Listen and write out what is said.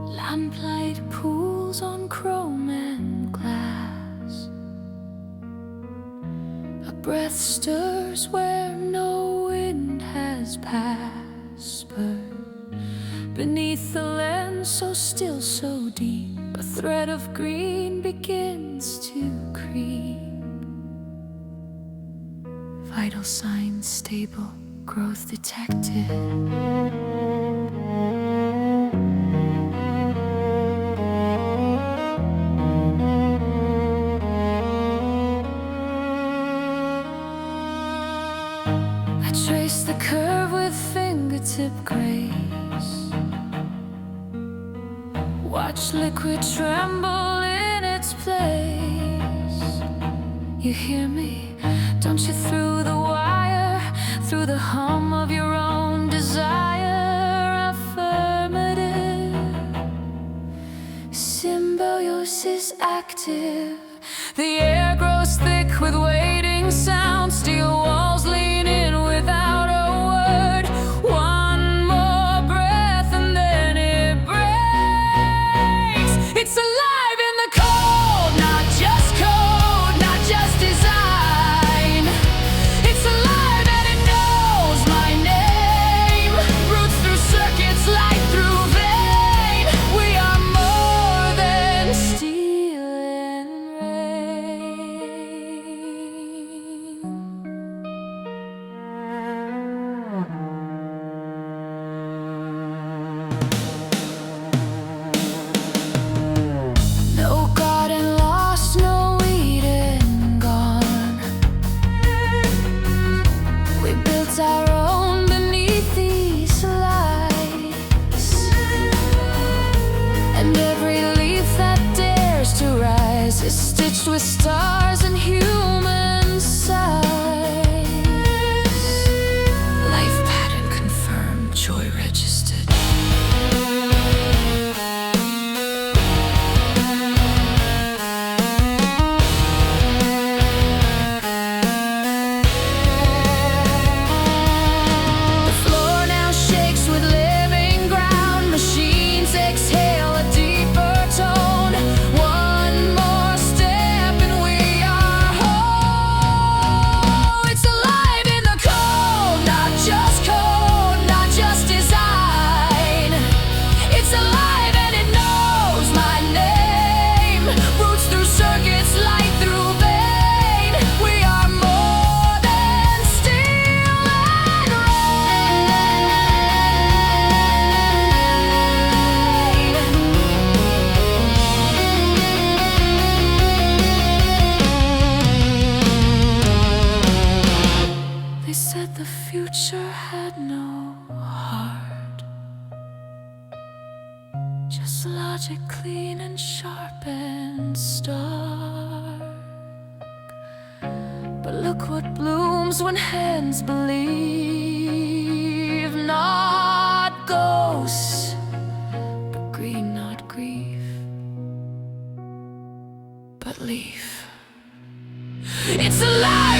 Lamplight pools on chrome and glass. A breath stirs where no wind has passed. But beneath the lens, so still, so deep, a thread of green begins to creep. Vital signs stable, growth detected. Trace the curve with fingertip grace. Watch liquid tremble in its place. You hear me? Don't you? Through the wire, through the hum of your own desire. Affirmative, symbiosis active. The air grows thick with waiting sound. Steel walls lean in without a word. One more breath and then it breaks. It's alive in the cold, not just code, not just design. It's alive and it knows my name. Roots through circuits, light through vein. We are more than steel and rain. No garden lost, no Eden gone. We built our own beneath these lights. And every leaf that dares to rise is stitched with stars and human size. Life pattern confirmed, joy registered. The floor now shakes with living ground. Machines exhale a deeper tone. One more step and we are whole. It's alive in the cold, not just code, not just design. It's alive and it knows my name. Roots through circuits, light through vein. We are more than steel and rain. They said the future had no heart, just logic clean and sharp and stark. But look what blooms when hands believe. Not ghosts, but green, not grief, but leaf. It's alive!